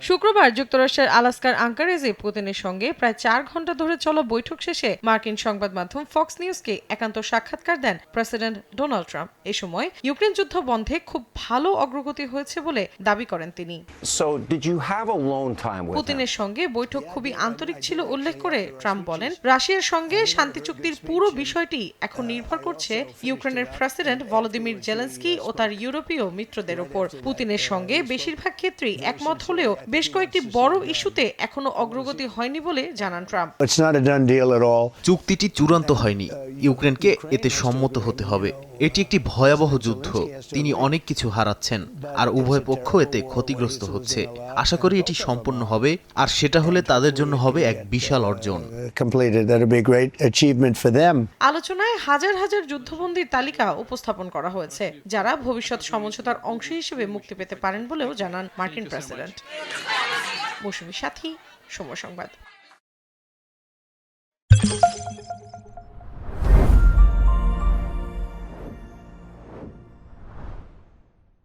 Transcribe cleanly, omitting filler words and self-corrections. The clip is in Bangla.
শুক্রবার যুক্তরাষ্ট্রের আলাস্কার আঙ্কারেজে পুতিনের সঙ্গে প্রায় 4 ঘণ্টা ধরে চলা বৈঠক শেষে মার্কিন সংবাদ মাধ্যম ফক্স নিউজকে একান্ত সাক্ষাৎকার দেন প্রেসিডেন্ট ডোনাল্ড ট্রাম্প। এ সময় ইউক্রেন যুদ্ধ বন্ধে খুব ভালো অগ্রগতি হয়েছে বলে দাবি করেন তিনি। পুতিনের সঙ্গে বৈঠক খুবই আন্তরিক ছিল উল্লেখ করে ট্রাম্প বলেন, রাশিয়ার সঙ্গে শান্তি চুক্তির পুরো বিষয়টি এখন নির্ভর করছে ইউক্রেনের প্রেসিডেন্ট ভলোদিমির জেলেনস্কি ও তার ইউরোপীয় মিত্রদের উপর। পুতিনের সঙ্গে বেশিরভাগ ক্ষেত্রেই একমত হলেও বেশ কয়েকটি বড় ইস্যুতে এখনো অগ্রগতি হয়নি বলে জানান ট্রাম্প। চুক্তিটি চূড়ান্ত হয়নি, ইউক্রেনকে এতে সম্মত হতে হবে। এটি একটি ভয়াবহ যুদ্ধ, তিনি অনেক কিছু হারাচ্ছেন আর উভয় পক্ষ এতে ক্ষতিগ্রস্ত হচ্ছে। আশা করি এটি সম্পন্ন হবে, আর সেটা হলে তাদের জন্য হবে এক বিশাল অর্জন। আলোচনায় হাজার হাজার যুদ্ধবন্দীর তালিকা উপস্থাপন করা হয়েছে, যারা ভবিষ্যৎ সমঝোতার অংশ হিসেবে মুক্তি পেতে পারেন বলেও জানান মার্কিন প্রেসিডেন্ট। মৌসুমী সাথী, সময় সংবাদ।